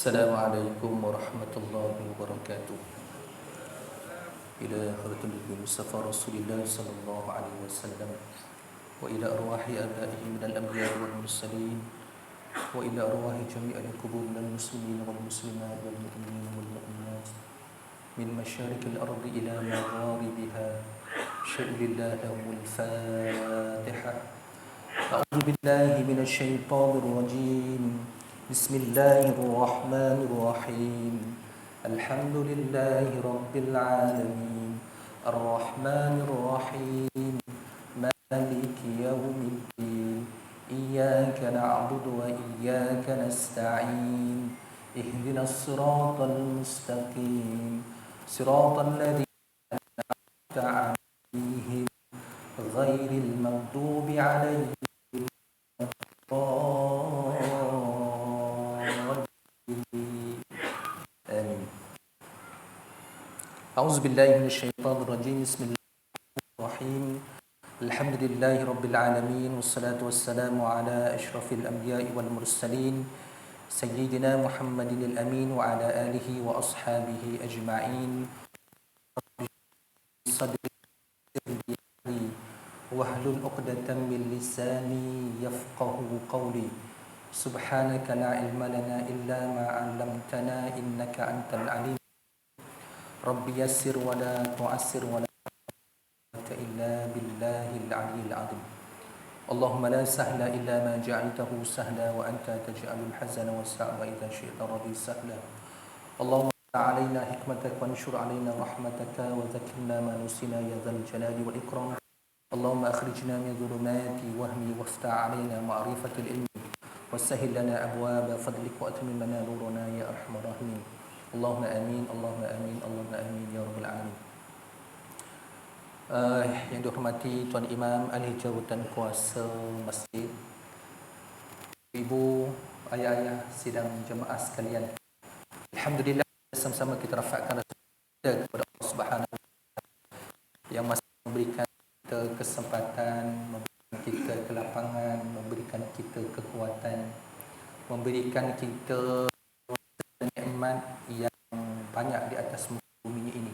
Assalamualaikum warahmatullahi wabarakatuh. Ila hadratin Nabi Mustafa Rasulillah sallallahu alaihi wasallam wa ila arwahi abaihi minal anbiya wal mursalin wa ila arwahi jami'il qubur minal muslimin wal muslimat wal mu'minin wal mu'minat min masyariqil ardi ila magharibiha syai'illah lahumul fatihah. A'udzu billahi minasy syaithanir rajim. Bismillahirrahmanirrahim. Alhamdulillahi rabbil alamin. Arrahmanir rahim. Maliki yaumiddin. Iyyaka na'budu wa iyyaka nasta'in. Ihdinas siratal mustaqim. Siratal ladzina an'amta 'alaihim ghairil maghdubi 'alaihim. أعوذ بالله من الشيطان الرجيم. بسم الله الرحمن الرحيم. الحمد لله رب العالمين والصلاة والسلام على أشرف الأنبياء والمرسلين سيدنا محمد الأمين وعلى آله وأصحابه أجمعين. صدري واحلل عقدة من لساني يفقهوا قولي. سبحانك لا علم لنا إلا ما علمتنا إنك أنت العليم. Rabbi yassir wa la tu'assir wa la quwwata illa billahil aliyyil azim. Allahumma la sahla illa ma ja'altahu sahla wa anta taj'alul hazana was-sa'ba idza syi'ta rabbi sahla. Allahumma alaina hikmatak wa anshur alaina rahmataka wa dhakkirna ma nusina ya dzal jalali wal ikram. Allahumma akhrijna min dhulumati wahmi waftah alaina ma'rifatil ilmi wasahhil lana abwaaba fadlik wa atmim lana nurana ya arhamar rahimin. Allahumma amin, Allahumma amin, Allahumma amin ya rabbal alamin. Yang dihormati Tuan Imam Ahli Jawatan Kuasa Masjid, ibu, ayah-ayah, sidang jemaah sekalian. Alhamdulillah, sama-sama kita rafakkan rasa kita kepada Allah Subhanahu wa taala yang masih memberikan kita kesempatan, memberikan kita kelapangan, memberikan kita kekuatan, memberikan kita nikmat yang banyak di atas muka bumi ini.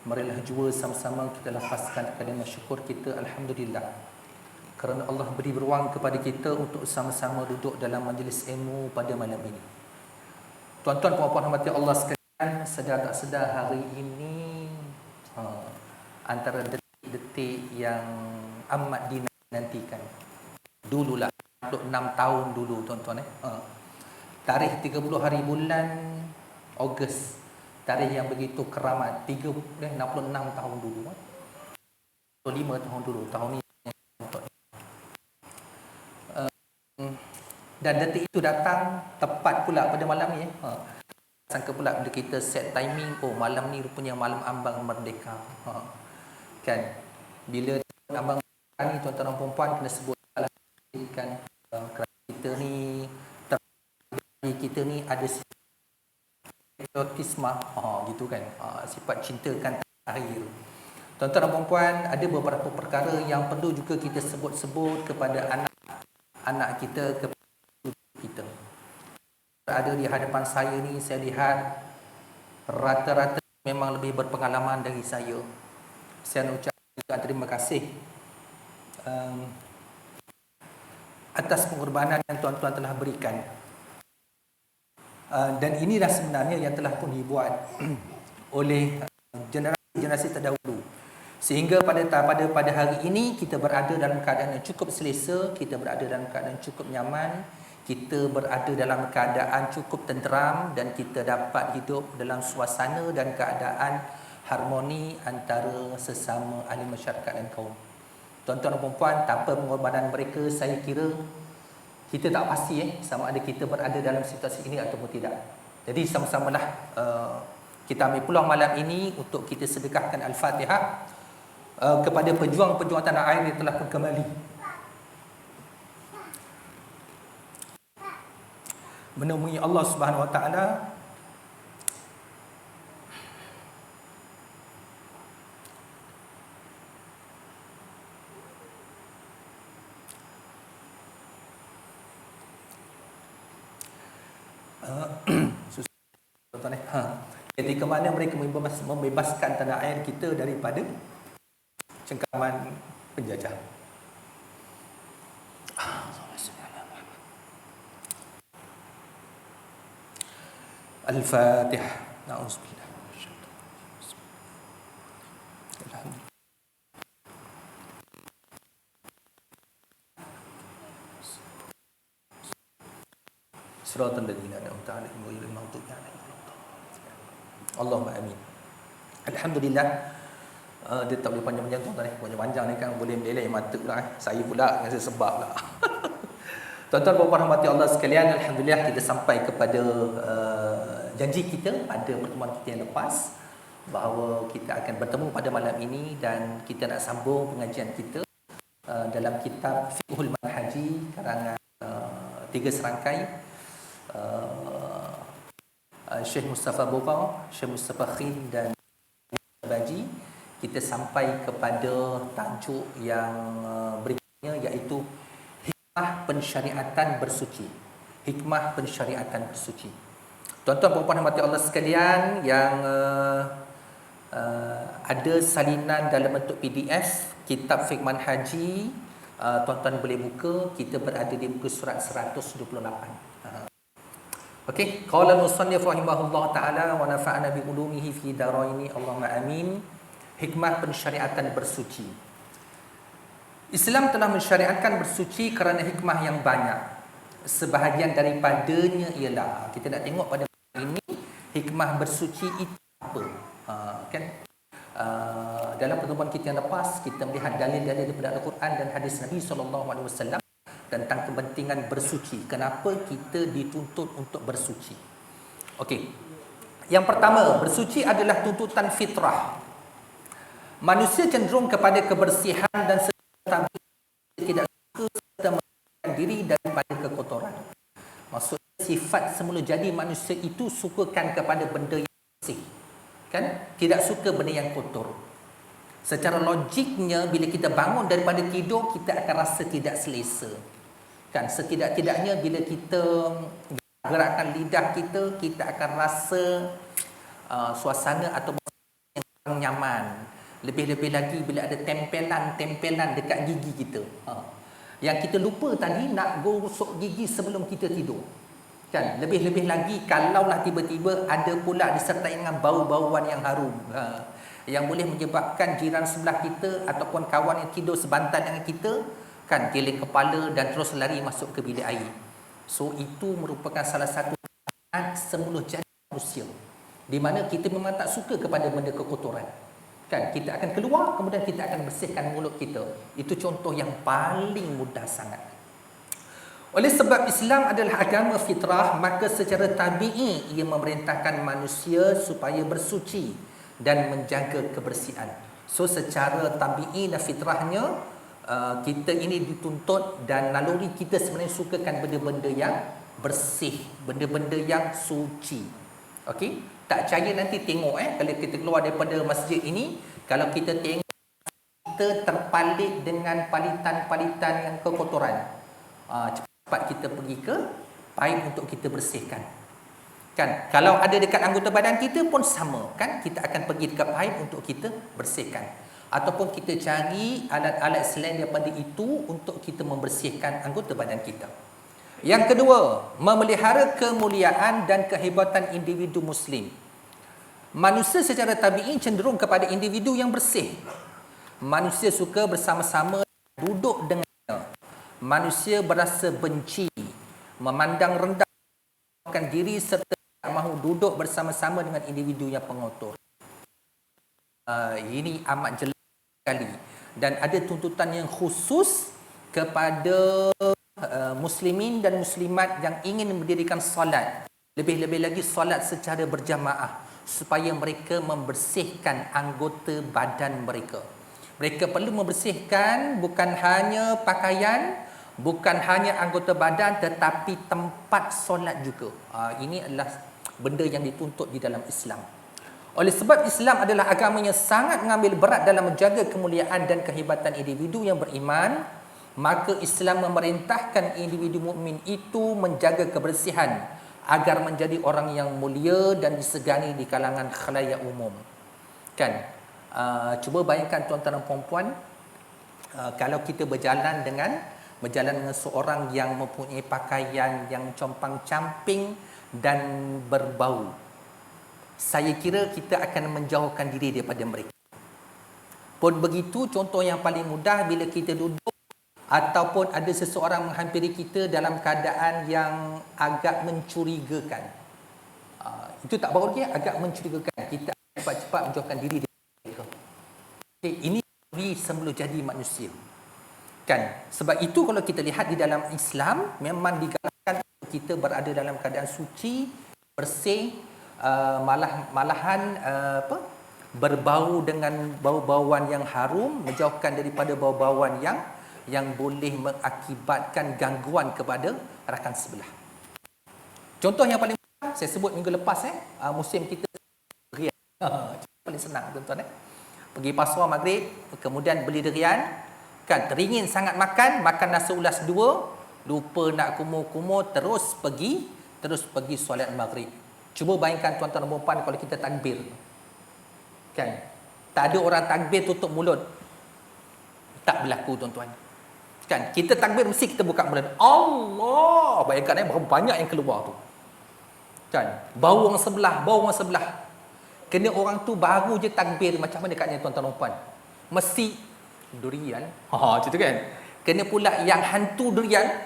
Marilah jua sama-sama kita lafazkan kalimah syukur kita alhamdulillah kerana Allah beri beruang kepada kita untuk sama-sama duduk dalam majlis ilmu pada malam ini. Tuan-tuan puan-puan rahmati Allah sekalian, sedar tak sedar hari ini antara detik-detik yang amat dinantikan. Dululah 6 tahun dulu tuan-tuan tarikh 30 hari bulan Ogos, tarikh yang begitu keramat. 66 tahun dulu, 5 tahun dulu, tahun ni dan detik itu datang tepat pula pada malam ni. Sangka pula bila kita set timing, oh malam ni rupanya malam ambang merdeka. Kan, bila ambang merdeka ni tuan-tuan dan puan-puan kena sebut kan, kita ni ada patriotisme, gitu kan, sifat cintakan tanah air. Tuan-tuan dan puan-puan, ada beberapa perkara yang perlu juga kita sebut-sebut kepada anak-anak kita, kepada kita. Ada di hadapan saya ni, saya lihat rata-rata memang lebih berpengalaman dari saya. Saya nak ucapkan terima kasih atas pengorbanan yang tuan-tuan telah berikan. Dan inilah sebenarnya yang telah pun dibuat oleh generasi terdahulu, sehingga pada hari ini kita berada dalam keadaan yang cukup selesa, kita berada dalam keadaan cukup nyaman, kita berada dalam keadaan cukup tenteram, dan kita dapat hidup dalam suasana dan keadaan harmoni antara sesama ahli masyarakat dan kaum. Tuan-tuan dan puan-puan, tanpa pengorbanan mereka, saya kira kita tak pasti sama ada kita berada dalam situasi ini ataupun tidak. Jadi sama-samalah kita ambil peluang malam ini untuk kita sedekahkan Al-Fatihah kepada pejuang-pejuang tanah air yang telah pun kembali menemui Allah Subhanahu wa taala. Jadi ke mana mereka membebaskan tanah air kita daripada cengkaman penjajah. Al-Fatihah. Na'udzubillah. Siratal ladzina an'amta 'alaihim ghairil maghdubi 'alaihim waladdallin. Allahumma amin. Alhamdulillah. Dia tak boleh panjang-panjang tuan-tuan ni. Panjang-panjang ni kan boleh meleleh mata pula Saya pula rasa sebab pula. Tuan-tuan dan puan rahmati Allah sekalian, alhamdulillah kita sampai kepada janji kita pada pertemuan kita yang lepas bahawa kita akan bertemu pada malam ini dan kita nak sambung pengajian kita dalam kitab Fiqhul Manhaji karangan 3 serangkai Syekh Mustafa Bogha, Syekh Mustafa Khil dan Baji. Kita sampai kepada tajuk yang berikutnya, iaitu hikmah pensyariatan bersuci. Hikmah pensyariatan bersuci. Tuan-tuan dan puan-puan Allah sekalian, yang ada salinan dalam bentuk PDF kitab Fiqh Manhaji, tuan-tuan boleh buka. Kita berada di muka surat 128. Okey, qala al-musannif rahimahullah taala wa nafa'ana bi ulumihi fi daraini Allahumma amin. Hikmah pensyariatan bersuci. Islam telah mensyariatkan bersuci kerana hikmah yang banyak. Sebahagian daripadanya ialah, kita nak tengok pada ini hikmah bersuci itu apa. Kan? Dalam pertemuan kita yang lepas kita melihat dalil-dalil daripada Al-Quran dan hadis Nabi SAW tentang kepentingan bersuci. Kenapa kita dituntut untuk bersuci? Okey. Yang pertama, bersuci adalah tuntutan fitrah. Manusia cenderung kepada kebersihan dan tidak suka serta melindungi diri daripada kekotoran. Maksudnya sifat semula jadi manusia itu sukakan kepada benda yang bersih. Kan? Tidak suka benda yang kotor. Secara logiknya bila kita bangun daripada tidur, kita akan rasa tidak selesa. Kan, setidak-tidaknya bila kita gerakkan lidah kita, kita akan rasa suasana atau yang nyaman. Lebih-lebih lagi bila ada tempelan dekat gigi kita. Yang kita lupa tadi nak gosok gigi sebelum kita tidur. Kan, lebih-lebih lagi kalaulah tiba-tiba ada pula disertai dengan bau-bauan yang harum. Yang boleh menyebabkan jiran sebelah kita ataupun kawan yang tidur sebantal dengan kita kan geleng kepala dan terus lari masuk ke bilik air. So itu merupakan salah satu semula jadi manusia, di mana kita memang tak suka kepada benda kekotoran. Kan, kita akan keluar kemudian kita akan bersihkan mulut kita. Itu contoh yang paling mudah sangat. Oleh sebab Islam adalah agama fitrah, maka secara tabi'i ia memerintahkan manusia supaya bersuci dan menjaga kebersihan. So secara tabi'i dan fitrahnya kita ini dituntut dan naluri kita sebenarnya sukakan benda-benda yang bersih, benda-benda yang suci. Okey, tak percaya nanti tengok kalau kita keluar daripada masjid ini, kalau kita tengok kita terpalit dengan palitan-palitan yang kekotoran, cepat kita pergi ke paip untuk kita bersihkan. Kan, kalau ada dekat anggota badan kita pun sama, kan, kita akan pergi dekat paip untuk kita bersihkan. Ataupun kita cari alat-alat selain daripada itu untuk kita membersihkan anggota badan kita. Yang kedua, memelihara kemuliaan dan kehebatan individu Muslim. Manusia secara tabi'i cenderung kepada individu yang bersih. Manusia suka bersama-sama duduk dengannya. Manusia berasa benci, memandang rendahkan diri serta tak mahu duduk bersama-sama dengan individu yang pengotor. Ini amat jelas sekali, dan ada tuntutan yang khusus kepada muslimin dan muslimat yang ingin mendirikan solat, lebih-lebih lagi solat secara berjamaah, supaya mereka membersihkan anggota badan mereka. Mereka perlu membersihkan bukan hanya pakaian, bukan hanya anggota badan, tetapi tempat solat juga. Ini adalah benda yang dituntut di dalam Islam. Oleh sebab Islam adalah agama yang sangat mengambil berat dalam menjaga kemuliaan dan kehebatan individu yang beriman, maka Islam memerintahkan individu mukmin itu menjaga kebersihan, agar menjadi orang yang mulia dan disegani di kalangan khalayak umum. Kan? Cuba bayangkan tuan-tuan dan puan-puan, kalau kita berjalan dengan seorang yang mempunyai pakaian yang compang-camping dan berbau. Saya kira kita akan menjauhkan diri daripada mereka. Pun begitu, contoh yang paling mudah bila kita duduk ataupun ada seseorang menghampiri kita dalam keadaan yang agak mencurigakan. Itu tak baru lagi, agak mencurigakan. Kita cepat-cepat menjauhkan diri daripada mereka. Okay, ini sebelum jadi manusia. Kan? Sebab itu kalau kita lihat di dalam Islam, memang digalakkan kita berada dalam keadaan suci, bersih, malahan berbau dengan bau-bauan yang harum, menjauhkan daripada bau-bauan yang boleh mengakibatkan gangguan kepada rakan sebelah. Contoh yang paling mudah, saya sebut minggu lepas musim kita durian. Paling senang tuan-tuan pergi pasar maghrib, kemudian beli durian, kan teringin sangat makan nasi ulas 2, lupa nak kumur-kumur, terus pergi solat maghrib. Cuba bayangkan tuan-tuan dan puan kalau kita takbir. Kan? Tak ada orang takbir tutup mulut. Tak berlaku tuan-tuan. Kan? Kita takbir mesti kita buka mulut. Allah! Bayangkan berapa banyak yang keluar tu. Kan? Bau orang sebelah. Kena orang tu baru je takbir, macam mana katnya tuan-tuan dan puan? Mesti durian. Macam tu kan? Kena pula yang hantu durian,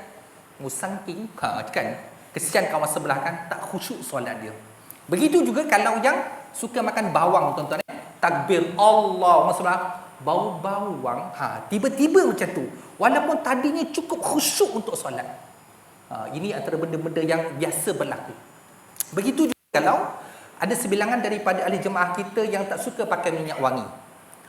musangking. Kan? Kesian kawan sebelah kan, tak khusyuk solat dia. Begitu juga kalau yang suka makan bawang tuan-tuan. Takbir Allah masalah bau bawang, tiba-tiba macam tu. Walaupun tadinya cukup khusyuk untuk solat. Ini antara benda-benda yang biasa berlaku. Begitu juga kalau ada sebilangan daripada ahli jemaah kita yang tak suka pakai minyak wangi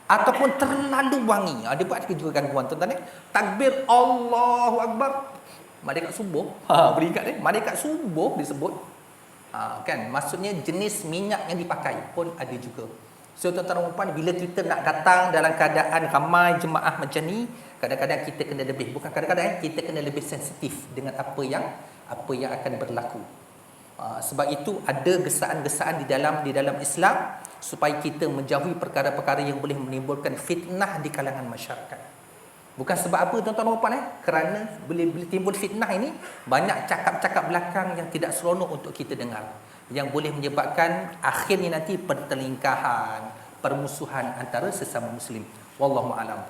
ataupun terlalu wangi. Dia buat juga gangguan tuan-tuan. Takbir Allahu Akbar, malaikat subuh. Beringat malaikat subuh disebut. Kan, maksudnya jenis minyak yang dipakai pun ada juga. So tuan-tuan dan puan, bila kita nak datang dalam keadaan ramai jemaah macam ni, kadang-kadang kita kena lebih, bukan kadang-kadang, kita kena lebih sensitif dengan apa yang akan berlaku. Sebab itu ada gesaan-gesaan di dalam Islam supaya kita menjauhi perkara-perkara yang boleh menimbulkan fitnah di kalangan masyarakat. Bukan sebab apa tuan-tuan dan puan, kerana bila timbul fitnah ini, banyak cakap-cakap belakang yang tidak seronok untuk kita dengar, yang boleh menyebabkan akhirnya nanti pertelingkahan, permusuhan antara sesama muslim. Wallahu a'lam.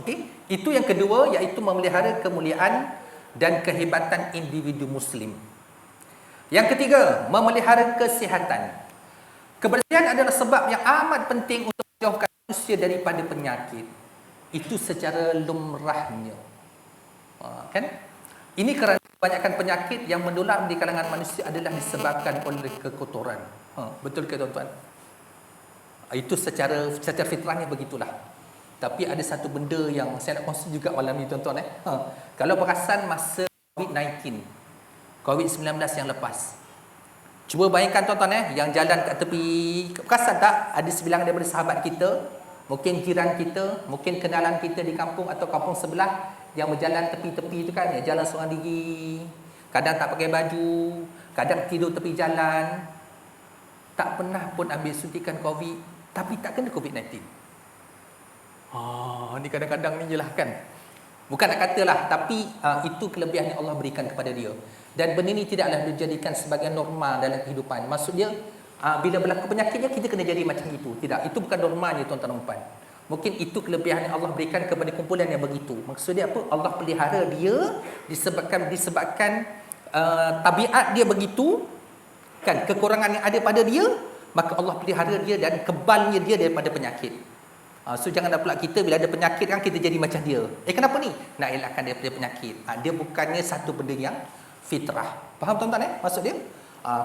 Okey, itu yang kedua, iaitu memelihara kemuliaan dan kehebatan individu muslim. Yang ketiga, memelihara kesihatan. Kebersihan adalah sebab yang amat penting untuk menjauhkan manusia daripada penyakit. Itu secara lumrahnya. Kan? Ini kerana kebanyakan penyakit yang menular di kalangan manusia adalah disebabkan oleh kekotoran. Betul ke tuan-tuan? Itu secara fitrahnya begitulah. Tapi ada satu benda yang saya nak kongsi juga malam ni tuan-tuan. Kalau perasan masa COVID-19 yang lepas, cuba bayangkan tuan-tuan yang jalan kat tepi, perasan tak ada sebilangan daripada sahabat kita, mungkin jiran kita, mungkin kenalan kita di kampung atau kampung sebelah, yang berjalan tepi-tepi tu kan, yang jalan seorang diri, kadang tak pakai baju, kadang tidur tepi jalan, tak pernah pun ambil suntikan COVID, tapi tak kena COVID-19. Ni kadang-kadang ni je lah kan. Bukan nak katalah, tapi itu kelebihan yang Allah berikan kepada dia. Dan benda ni tidaklah dijadikan sebagai norma dalam kehidupan. Maksudnya, bila berlaku penyakitnya, kita kena jadi macam itu. Tidak, itu bukan normalnya tuan-tuan dan puan. Mungkin itu kelebihan yang Allah berikan kepada kumpulan yang begitu. Maksudnya apa? Allah pelihara dia disebabkan tabiat dia begitu, kan, kekurangan yang ada pada dia, maka Allah pelihara dia dan kebalnya dia daripada penyakit. So janganlah pula kita bila ada penyakit kan kita jadi macam dia. Kenapa ni? Nak elakkan daripada penyakit. Dia bukannya satu benda yang fitrah. Faham tuan-tuan maksud dia?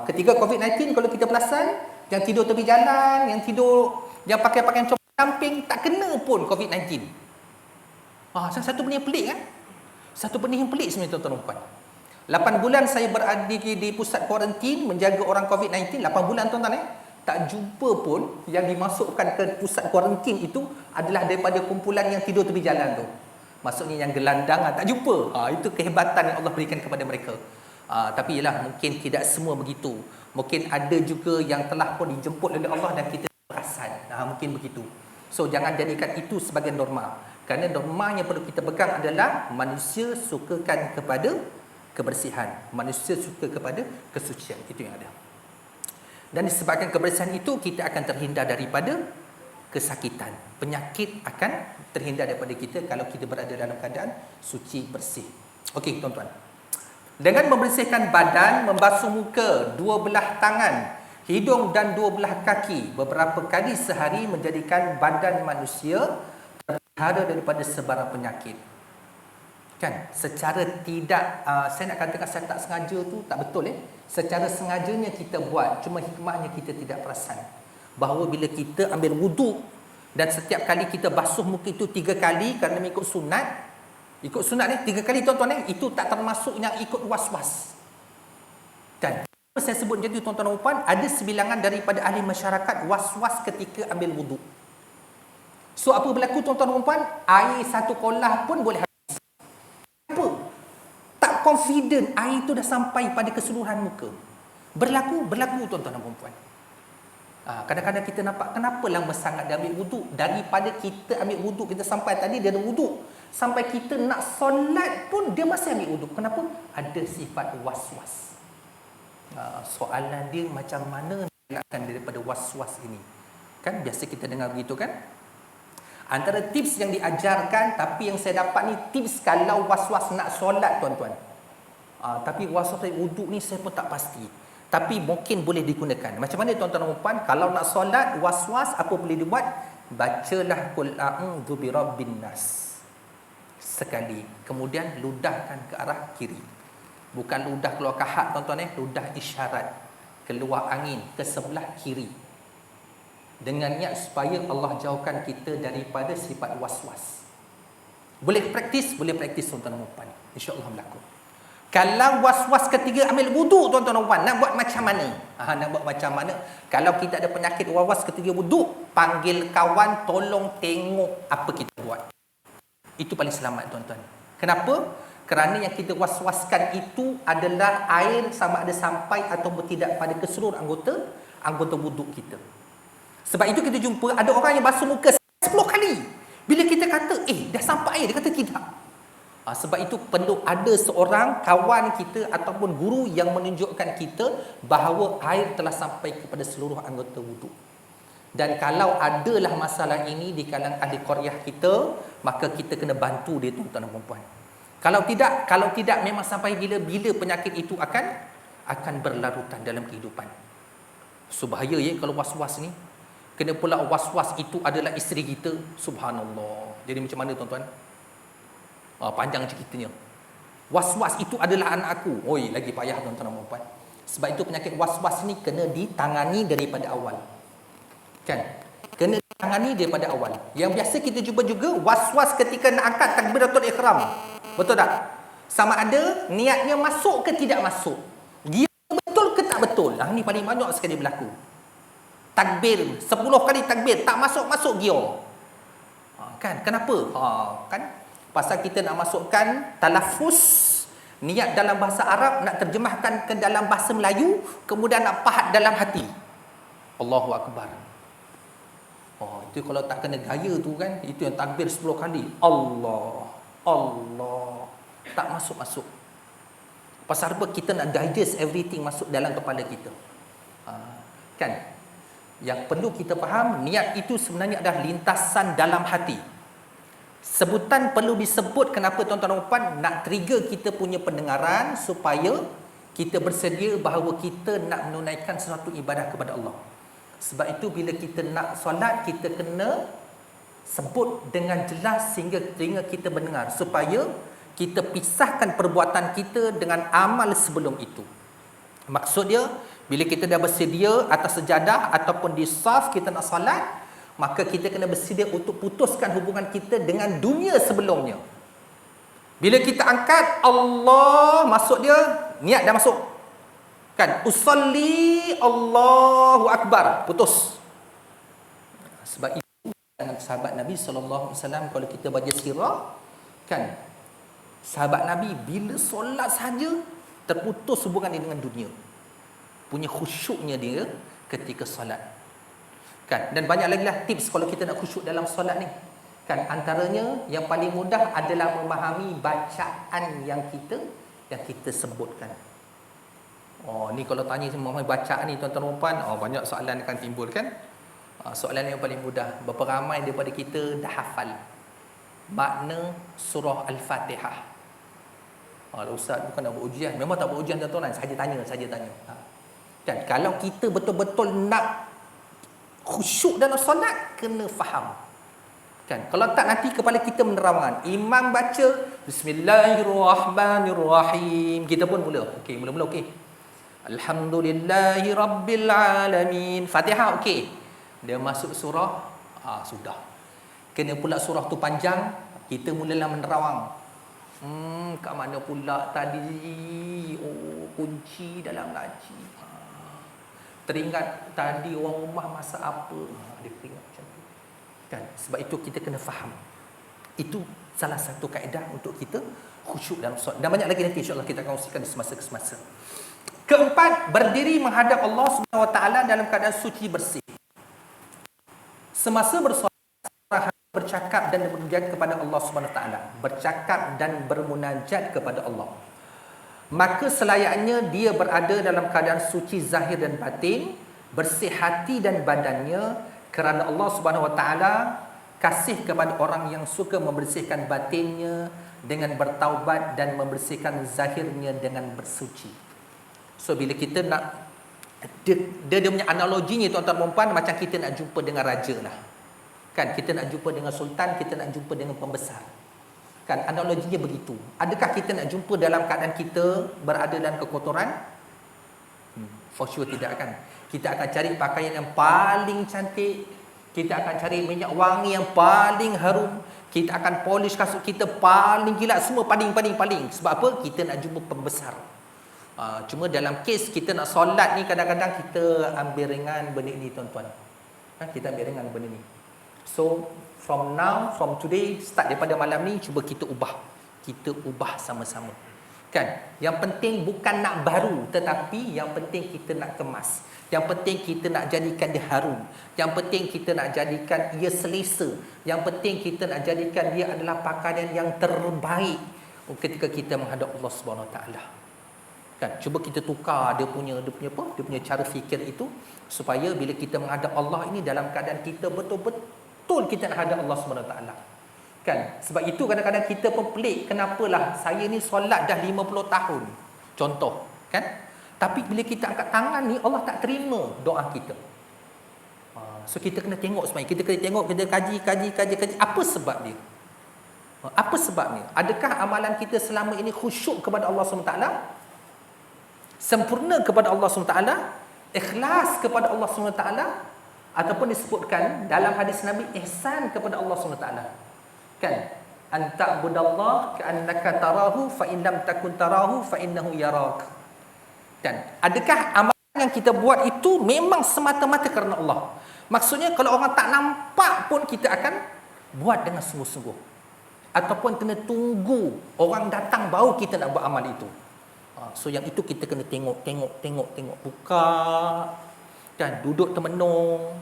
Ketika COVID-19, kalau kita perasan, yang tidur tepi jalan, yang pakai pakaian camping, tak kena pun COVID-19. Satu benda yang pelik kan? Satu benda yang pelik sebenarnya tuan-tuan dan puan. 8 bulan saya berada di pusat kuarantin menjaga orang COVID-19, 8 bulan tuan-tuan tak jumpa pun yang dimasukkan ke pusat kuarantin itu adalah daripada kumpulan yang tidur tepi jalan tu. Maksudnya yang gelandang, tak jumpa. Itu kehebatan yang Allah berikan kepada mereka. Tapi ialah mungkin tidak semua begitu. Mungkin ada juga yang telah pun dijemput oleh Allah dan kita perasan. Mungkin begitu. So jangan jadikan itu sebagai norma. Kerana norma yang perlu kita pegang adalah manusia sukakan kepada kebersihan. Manusia suka kepada kesucian. Itu yang ada. Dan disebabkan kebersihan itu, kita akan terhindar daripada kesakitan. Penyakit akan terhindar daripada kita kalau kita berada dalam keadaan suci, bersih. Okey, tuan-tuan. Dengan membersihkan badan, membasuh muka, dua belah tangan, hidung dan dua belah kaki beberapa kali sehari menjadikan badan manusia terpelihara daripada sebarang penyakit. Kan? Secara tidak, saya nak katakan saya tak sengaja tu tak betul. Secara sengajanya kita buat, cuma hikmahnya kita tidak perasan. Bahawa bila kita ambil wuduk dan setiap kali kita basuh muka itu 3 kali kerana mengikut sunat. Ikut sunat ni 3 kali tuan-tuan itu tak termasuk yang ikut was-was. Dan saya sebut jadi tuan-tuan dan puan, ada sebilangan daripada ahli masyarakat was-was ketika ambil wuduk. So apa berlaku tuan-tuan dan puan? Air satu kolah pun boleh habis. Apa? Tak confident air itu dah sampai pada keseluruhan muka. Berlaku tuan-tuan dan puan. Kadang-kadang kita nampak kenapa lama sangat dia ambil wuduk. Daripada kita ambil wuduk, kita sampai tadi dia ada wuduk, sampai kita nak solat pun dia masih ambil wuduk. Kenapa? Ada sifat was-was. Soalan dia macam mana nak daripada was-was ini? Kan biasa kita dengar begitu kan? Antara tips yang diajarkan, tapi yang saya dapat ni tips kalau was-was nak solat tuan-tuan. Tapi was-was wuduk ni saya pun tak pasti. Tapi mungkin boleh digunakan. Macam mana tuan-tuan dan puan? Kalau nak solat was-was, apa boleh dibuat? Bacalah Qul a'udzu birabbin nas sekali. Kemudian ludahkan ke arah kiri. Bukan ludah keluar kahat tuan-tuan ludah isyarat. Keluar angin ke sebelah kiri. Dengan niat supaya Allah jauhkan kita daripada sifat was-was. Boleh praktis tuan-tuan dan puan. Insya-Allah berlaku. Kalau was-was ketiga ambil wuduk tuan-tuan dan puan, nak buat macam mana? Nak buat macam mana? Kalau kita ada penyakit was-was ketiga wuduk, panggil kawan tolong tengok apa kita buat. Itu paling selamat tuan-tuan. Kenapa? Kerana yang kita was-waskan itu adalah air sama ada sampai atau tidak pada keseluruh anggota wuduk kita. Sebab itu kita jumpa ada orang yang basuh muka 10 kali. Bila kita kata, dah sampai air, dia kata tidak. Sebab itu perlu ada seorang kawan kita ataupun guru yang menunjukkan kita bahawa air telah sampai kepada seluruh anggota wuduk. Dan kalau adalah masalah ini di kalangan ahli qaryah kita, maka kita kena bantu dia tuan-tuan dan puan-puan. Kalau tidak memang sampai bila penyakit itu akan berlarutan dalam kehidupan. So bahaya kalau was-was ni. Kena pula was-was itu adalah isteri kita. Subhanallah. Jadi macam mana tuan-tuan? Panjang ceritanya. Was-was itu adalah anak aku. Lagi payah tuan-tuan dan puan. Sebab itu penyakit was-was ni kena ditangani daripada awal. Kan? Kena ditangani daripada awal. Yang biasa kita jumpa juga was-was ketika nak angkat takbiratul ihram. Betul tak? Sama ada niatnya masuk ke tidak masuk. Dia betul ke tak betul. Ni paling banyak sekali berlaku. Takbir 10 kali takbir tak masuk gear. Kan? Kenapa? Kan? Pasal kita nak masukkan talafuz, niat dalam bahasa Arab, nak terjemahkan ke dalam bahasa Melayu, kemudian nak pahat dalam hati. Allahu Akbar. Itu kalau tak kena gaya tu kan, itu yang takbir 10 kali. Allah. Tak masuk-masuk. Pasal apa? Kita nak digest everything masuk dalam kepala kita. Kan? Yang perlu kita faham, niat itu sebenarnya adalah lintasan dalam hati. Sebutan perlu disebut kenapa tuan-tuan dan puan nak trigger kita punya pendengaran supaya kita bersedia bahawa kita nak menunaikan sesuatu ibadah kepada Allah. Sebab itu bila kita nak solat, kita kena sebut dengan jelas sehingga telinga kita mendengar supaya kita pisahkan perbuatan kita dengan amal sebelum itu. Maksud dia, bila kita dah bersedia atas sejadah ataupun di saf kita nak solat, maka kita kena bersedia untuk putuskan hubungan kita dengan dunia sebelumnya. Bila kita angkat Allah, masuk dia, niat dah masuk. Kan? Usalli Allahu Akbar. Putus. Sebab itu, dengan sahabat Nabi SAW, kalau kita baca sirah, kan? Sahabat Nabi, bila solat saja, terputus hubungan dia dengan dunia. Punya khusyuknya dia ketika solat. Kan? Dan banyak lagi lah tips kalau kita nak khusyuk dalam solat ni. Kan, antaranya yang paling mudah adalah memahami bacaan yang kita sebutkan. Oh, ni kalau tanya memahami bacaan ni tuan-tuan dan puan, banyak soalan akan timbul kan? Soalan yang paling mudah, berapa ramai daripada kita dah hafal makna surah Al-Fatihah? Ustaz bukan nak buat ujian, memang tak buat ujian tuan-tuan, saja tanya. Kan, kalau kita betul-betul nak khusyuk dalam solat, kena faham. Kan, kalau tak nanti kepala kita menerawang. Imam baca Bismillahirrahmanirrahim, kita pun mula. Mula-mula okey. Alhamdulillahi rabbil alamin. Fatihah okey. Dia masuk surah, sudah. Kena pula surah tu panjang, kita mulalah menerawang. Kat mana pula tadi? Kunci dalam laci. Teringat tadi orang rumah masak apa? Dia teringat macam tu. Kan? Sebab itu kita kena faham. Itu salah satu kaedah untuk kita khusyuk dalam solat. Dan banyak lagi nanti insya-Allah kita akan kongsikan di semasa ke semasa. Keempat, berdiri menghadap Allah Subhanahu Wa Taala dalam keadaan suci bersih. Semasa bersolat, bercakap dan bermunajat kepada Allah Subhanahu Wa Taala. Bercakap dan bermunajat kepada Allah. Maka selayaknya dia berada dalam keadaan suci zahir dan batin, bersih hati dan badannya, kerana Allah Subhanahu Wa Taala kasih kepada orang yang suka membersihkan batinnya dengan bertaubat dan membersihkan zahirnya dengan bersuci. So bila kita nak dia punya analoginya tuan-tuan dan puan, macam kita nak jumpa dengan raja lah. Kan, kita nak jumpa dengan sultan, kita nak jumpa dengan pembesar. Kan, analoginya begitu. Adakah kita nak jumpa dalam keadaan kita berada dalam kekotoran? For sure tidak kan. Kita akan cari pakaian yang paling cantik, kita akan cari minyak wangi yang paling harum, kita akan polish kasut kita paling kilat, semua paling. Sebab apa? Kita nak jumpa pembesar. Cuma dalam kes kita nak solat ni, kadang-kadang kita ambil ringan benda ni tuan-tuan. Kita ambil ringan benda ni. So from today, start daripada malam ni, cuba kita ubah. Kita ubah sama-sama. Kan? Yang penting bukan nak baru, tetapi yang penting kita nak kemas. Yang penting kita nak jadikan dia harum. Yang penting kita nak jadikan ia selesa. Yang penting kita nak jadikan dia adalah pakaian yang terbaik ketika kita menghadap Allah Subhanahu Wa Taala. Kan, cuba kita tukar dia punya cara fikir itu, supaya bila kita menghadap Allah ini dalam keadaan kita betul-betul kita nak hadap Allah Subhanahu Wa Taala. Kan, sebab itu kadang-kadang kita pun pelik, kenapalah saya ni solat dah 50 tahun. Contoh, kan? Tapi bila kita angkat tangan ni, Allah tak terima doa kita. So kita kena tengok sebenarnya. Kita kena tengok, kita kaji. Apa sebab dia? Apa sebabnya? Adakah amalan kita selama ini khusyuk kepada Allah SWT? Sempurna kepada Allah SWT? Ikhlas kepada Allah SWT? Ataupun disebutkan dalam hadis Nabi, ihsan kepada Allah SWT? Kan? Anta'budallah ka'annaka tarahu fa in lam takun tarahu fa innahu yarak. Kan? Adakah amalan yang kita buat itu memang semata-mata kerana Allah? Maksudnya kalau orang tak nampak pun kita akan buat dengan sungguh-sungguh. Ataupun kena tunggu orang datang baru kita nak buat amal itu. So yang itu kita kena tengok. Buka. Kan? Duduk termenung.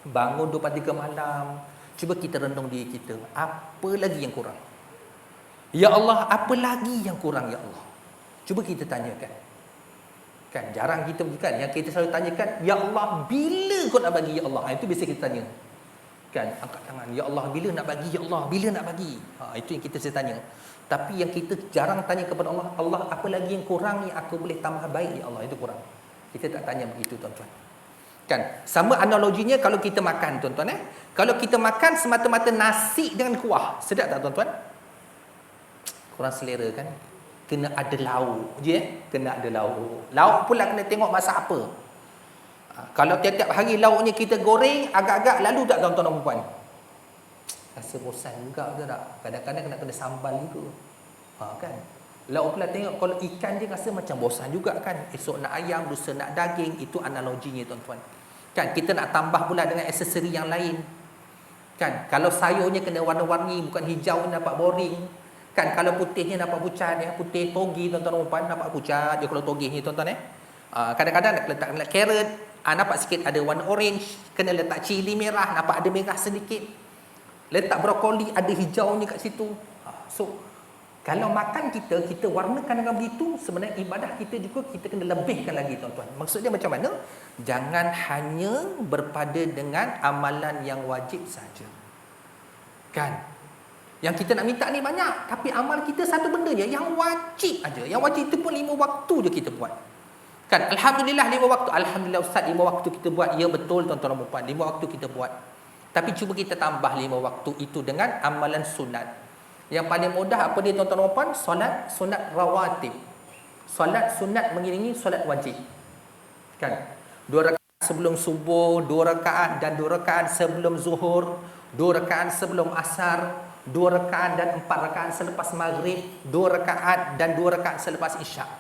Bangun 2-3 malam. Cuba kita renung diri kita. Apa lagi yang kurang? Ya Allah, apa lagi yang kurang ya Allah? Cuba kita tanyakan. Kan, jarang kita kan, yang kita selalu tanyakan, ya Allah, bila kau nak bagi ya Allah? Itu biasa kita tanya. Kan, angkat tangan, ya Allah, bila nak bagi ya Allah? Bila nak bagi? Itu yang kita selalu tanya. Tapi yang kita jarang tanya kepada Allah, Allah, apa lagi yang kurang yang aku boleh tambah baik ya Allah? Itu kurang. Kita tak tanya begitu tuan-tuan. Kan, sama analoginya kalau kita makan tuan-tuan. Kalau kita makan semata-mata nasi dengan kuah, sedap tak tuan-tuan? Kurang selera kan? Kena ada lauk je. Kena ada lauk. Lauk pula kena tengok masak apa. Kalau tiap-tiap hari lauknya kita goreng, agak-agak lalu tak tuan-tuan dan puan? Rasa bosan juga ke tak? Kadang-kadang kena sambal juga. Kan? Lauk pula tengok, kalau ikan je rasa macam bosan juga kan? Esok nak ayam, lusa nak daging. Itu analoginya tuan-tuan. Kan? Kita nak tambah pula dengan aksesori yang lain. Kan? Kalau sayurnya kena warna-warni, bukan hijau nampak boring. Kan kalau putih ni nampak pucat ya, putih togi tuan-tuan dan puan, nampak pucat je kalau togi ni tuan-tuan kadang-kadang nak letak carrot, nampak sikit ada warna orange, kena letak cili merah, nampak ada merah sedikit. Letak brokoli ada hijaunya kat situ. So kalau makan kita warnakan dengan begitu, sebenarnya ibadah kita juga kita kena lebihkan lagi tuan-tuan. Maksudnya macam mana? Jangan hanya berpada dengan amalan yang wajib saja. Kan? Yang kita nak minta ni banyak, tapi amal kita satu benda je, yang wajib aja. Yang wajib itu pun 5 waktu je kita buat. Kan? Alhamdulillah 5 waktu. Alhamdulillah Ustaz 5 waktu kita buat. Ya betul tuan-tuan dan puan, 5 waktu kita buat. Tapi cuba kita tambah 5 waktu itu dengan amalan sunat. Yang paling mudah apa dia tuan-tuan dan puan? Solat sunat rawatib. Solat sunat mengiringi solat wajib. Kan? 2 rakaat sebelum subuh, 2 rakaat dan 2 rakaat sebelum zuhur, 2 rakaat sebelum asar, 2 rakaat dan 4 rakaat selepas maghrib, 2 rakaat dan 2 rakaat selepas isyak.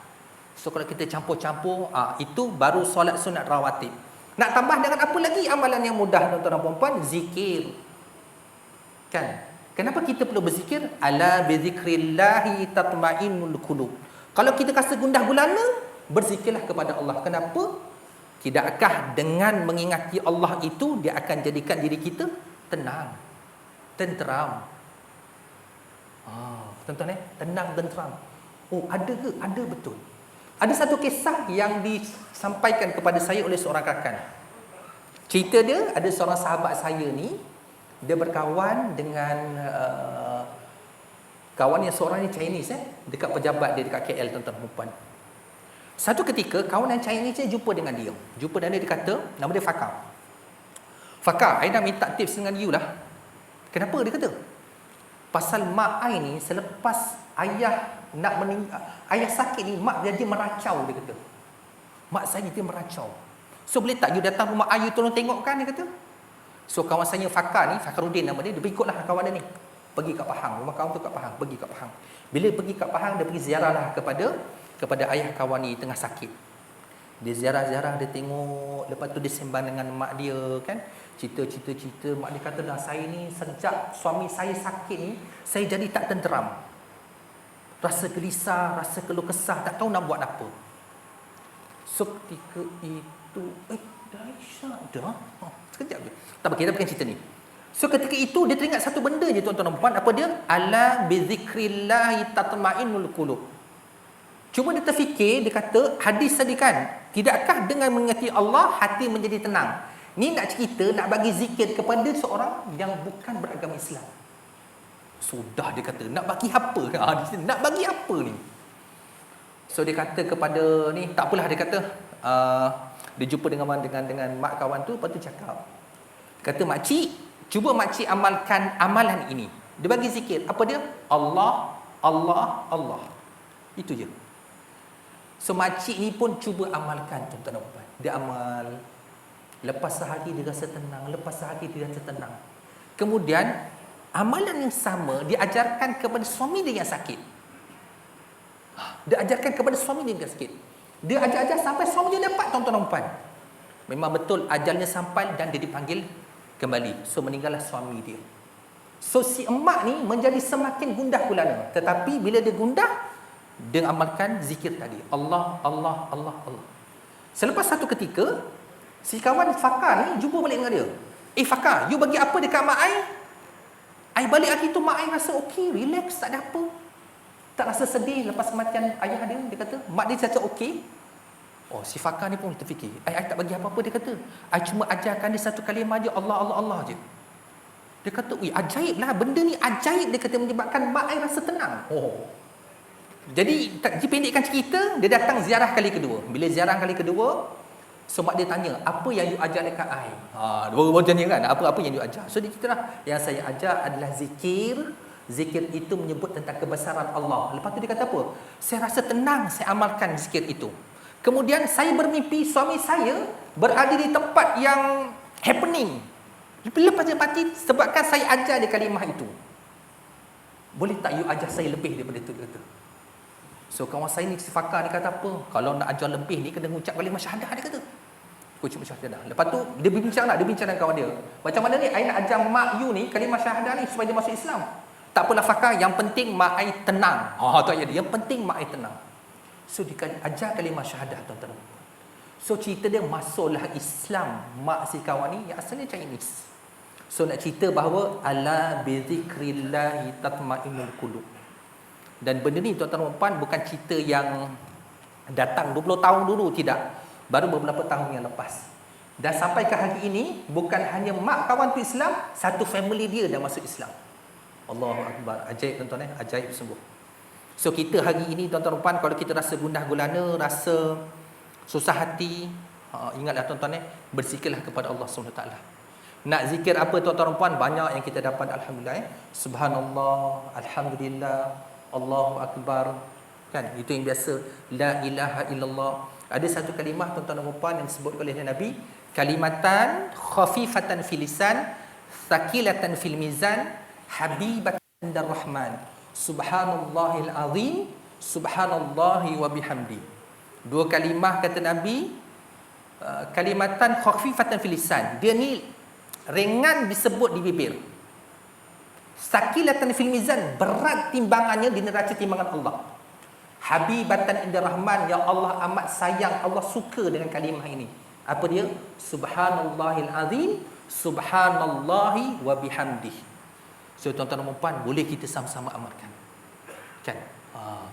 So kalau kita campur-campur, itu baru solat sunat rawatib. Nak tambah dengan apa lagi amalan yang mudah tuan-tuan dan puan? Zikir. Kan? Kenapa kita perlu berzikir? Ala bi zikrillahi tatma'innul qulub. Kalau kita rasa gundah gulana, berzikirlah kepada Allah. Kenapa? Tidakkah dengan mengingati Allah itu dia akan jadikan diri kita tenang, tenteram. Tuan-tuan tenang, tenteram. Oh, ada ke? Ada betul. Ada satu kisah yang disampaikan kepada saya oleh seorang rakan. Cerita dia, ada seorang sahabat saya ni, dia berkawan dengan kawan yang seorang ni Chinese dekat pejabat dia dekat KL tuan-tuan dan puan. Satu ketika kawan yang Chinese jumpa dengan dia. Jumpa dengan dia kata, nama dia Fakar. Fakar, I nak minta tips dengan you lah. Kenapa dia kata? Pasal mak I ni selepas ayah nak ayah sakit ni, mak dia meracau, dia kata. Mak saya dia meracau. So boleh tak you datang rumah I, you tolong tengokkan, dia kata. So kawan saya Fakar ni, Fakaruddin nama dia ikutlah kawan dia ni. Pergi kat Pahang, rumah kawan tu kat Pahang, pergi kat Pahang. Bila pergi kat Pahang, dia pergi ziarahlah kepada ayah kawan ni tengah sakit. Dia ziarah-ziarah, dia tengok, lepas tu dia sembang dengan mak dia kan. Cerita. Mak dia kata dah, saya ni sejak suami saya sakit ni, saya jadi tak tenteram. Rasa gelisah, rasa keluh kesah, tak tahu nak buat apa. So ketika itu, dahsyat dah. Sekejap je. Tak apa, kita pakai cerita ni. So ketika itu dia teringat satu benda je tuan-tuan dan puan. Apa dia? Ala bi zikrillahi tatma'innul qulub. Cuma dia terfikir, dia kata hadis tadi kan, tidakkah dengan mengingati Allah hati menjadi tenang. Ni nak cerita, nak bagi zikir kepada seorang yang bukan beragama Islam. Sudah dia kata, nak bagi apa? Nak bagi apa ni? So dia kata kepada ni, tak apalah, dia kata dia jumpa dengan mak kawan tu, lepas tu cakap. Kata, makcik, cuba makcik amalkan amalan ini. Dia bagi zikir. Apa dia? Allah, Allah, Allah. Itu je. So makcik ni pun cuba amalkan tuan-tuan dan puan. Dia amal. Lepas sehari dia rasa tenang, lepas sehari dia rasa tenang. Kemudian amalan yang sama diajarkan kepada suami dia yang sakit. Dia ajarkan kepada suami dia yang sakit. Dia ajar-ajar sampai suami dia dapat tuan-tuan dan puan. Memang betul ajalnya sampai dan dia dipanggil kembali. So meninggallah suami dia. So si emak ni menjadi semakin gundah gulana. Tetapi bila dia gundah, dia amalkan zikir tadi. Allah, Allah, Allah, Allah. Selepas satu ketika, si kawan Fakar ni jumpa balik dengan dia. Fakar, you bagi apa dekat mak I balik lagi tu mak I rasa okey, relax, tak ada apa. Tak rasa sedih lepas kematian ayah dia. Dia kata, mak dia rasa okey. Oh, si Fakar ni pun terfikir, I tak bagi apa-apa. Dia kata, I cuma ajarkan dia satu kalimah je, Allah, Allah, Allah je. Dia kata, ajaib lah, benda ni ajaib. Dia kata menyebabkan mak I rasa tenang. Oh. Jadi dipendekkan cerita, dia datang ziarah kali kedua. Bila ziarah kali kedua, so mak dia tanya, apa yang you ajar dekat I? Baru tanya kan, apa yang you ajar? So dia cerita lah, yang saya ajar adalah zikir. Zikir itu menyebut tentang kebesaran Allah. Lepas tu dia kata apa? Saya rasa tenang saya amalkan zikir itu. Kemudian saya bermimpi suami saya berada di tempat yang happening. Lepas dia mati, sebabkan saya ajar dia kalimah itu. Boleh tak you ajar saya lebih daripada itu? Dia kata. So kawan saya ni, si Fakar ni kata apa? Kalau nak ajar lebih ni, kena ucap kalimah syahadah, dia kata. Ucap syahadah. Lepas tu, dia bincang dengan kawan dia. Macam mana ni, I nak ajar mak you ni kalimah syahadah ni supaya dia masuk Islam. Tak apalah fakar, yang penting mak ai tenang. Tu ayat dia. Yang penting mak ai tenang. So ajar kalimah syahadah tuan-tuan. So cerita dia masuklah Islam mak si kawan ni yang asalnya Chinese. So nak cerita bahawa ala bi zikrillah tatmainnul qulub. Dan benda ni tuan-tuan dan puan bukan cerita yang datang 20 tahun dulu, tidak. Baru beberapa tahun yang lepas. Dan sampai ke hari ini bukan hanya mak kawan tu Islam, satu family dia dah masuk Islam. Allahu Akbar. Ajaib tuan-tuan, ajaib sungguh. So kita hari ini tuan-tuan dan puan, kalau kita rasa gundah gulana, rasa susah hati, ingatlah tuan-tuan, berzikirlah kepada Allah SWT. Nak zikir apa tuan-tuan dan puan? Banyak yang kita dapat, alhamdulillah. Subhanallah, alhamdulillah, Allahu Akbar. Kan? Itu yang biasa, la ilaha illallah. Ada satu kalimah tuan-tuan dan puan yang disebut oleh Nabi, kalimatan khafifatan fil lisan, thaqilatan fil mizan, habibatan dar rahman, subhanallahil azim, subhanallahi wa bihamdi. Dua kalimah kata Nabi, kalimatan khafifatan fil lisan. Dia ni ringan disebut di bibir. Thaqilatan fil mizan, berat timbangannya di neraca timbangan Allah. Habibatan inda rahman, ya Allah amat sayang, Allah suka dengan kalimah ini. Apa dia? Subhanallahil azim, subhanallahi wa bihamdi. So tuan-tuan dan puan, boleh kita sama-sama amalkan. Kan?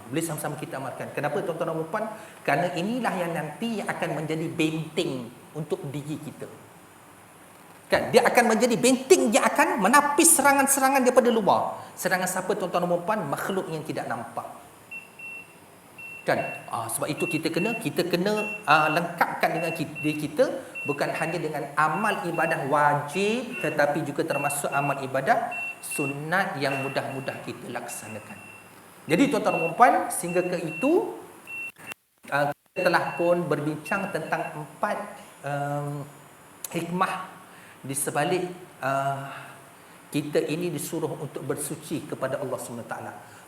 Boleh sama-sama kita amalkan. Kenapa tuan-tuan dan puan? Kerana inilah yang nanti akan menjadi benteng untuk diri kita. Kan? Dia akan menjadi benteng yang akan menapis serangan-serangan daripada luar. Serangan siapa tuan-tuan dan puan? Makhluk yang tidak nampak. Kan? Sebab itu kita kena lengkapkan dengan diri kita, bukan hanya dengan amal ibadah wajib, tetapi juga termasuk amal ibadah sunat yang mudah-mudah kita laksanakan. Jadi tuan-tuan dan puan, sehingga ke itu kita telah pun berbincang tentang 4 hikmah di sebalik kita ini disuruh untuk bersuci kepada Allah SWT.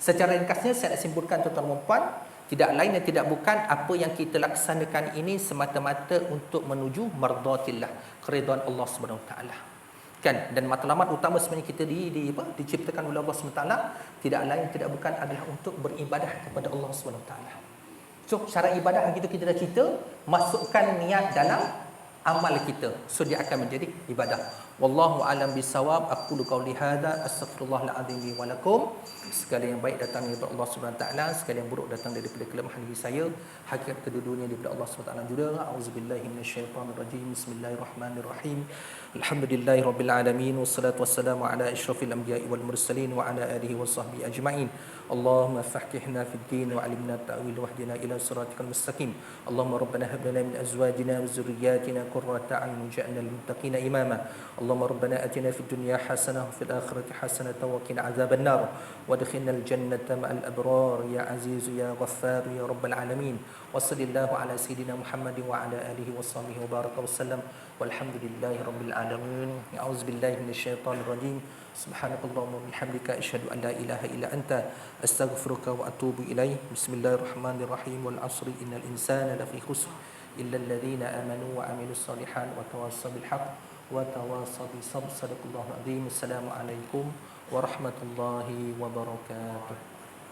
Secara ringkasnya saya nak simpulkan tuan-tuan dan puan, tidak lain dan tidak bukan apa yang kita laksanakan ini semata-mata untuk menuju mardatillah, keridhaan Allah SWT. Kan? Dan matlamat utama sebenarnya kita diciptakan oleh Allah SWT tidak lain tidak bukan adalah untuk beribadah kepada Allah SWT. So cara ibadah yang kita dah cerita, masukkan niat dalam amal kita, so dia akan menjadi ibadah. Wallahu alam bisawab. Aqulu qauli hadza, astaghfirullahal azim li wa lakum. Segala yang baik datang daripada Allah Subhanahu wa taala, segala yang buruk datang daripada kelemahan diri saya. Hakikat kedudukannya daripada Allah Subhanahu wa taala juga. Auzubillahi minasyaitonir rajim. Bismillahirrahmanirrahim. Alhamdulillahirabbil alamin, wassalatu wassalamu ala asyrafil anbiya'i wal mursalin wa ala alihi washabbihi ajma'in. Allahumma faqihna fid din wa 'allimna at-ta'wil wahdina ila siratikal mustaqim. Allahumma rabbana hab lana min azwajina wa dhurriyyatina qurrata a'yun waj'alna lil muttaqina imama. Allahumma rabbana atina fid dunya hasanah wa fil akhirati hasanah wa qina adzaban nar وادخلنا الجنة مع الأبرار يا عزيز يا غفار يا رب العالمين وصلى الله على سيدنا محمد وعلى آله وصحبه وبارك وسلم والحمد لله رب العالمين. أعوذ بالله من الشيطان الرجيم. سبحانك اللهم وبحمدك أشهد أن لا إله إلا أنت أستغفرك وأتوب إليه. بسم الله الرحمن الرحيم. والعصر إن الإنسان لفي خسر إلا الذين آمنوا وعملوا الصالحات وتواصوا بالحق وتواصوا بالصبر. صدق الله العظيم. السلام عليكم warahmatullahi wabarakatuh.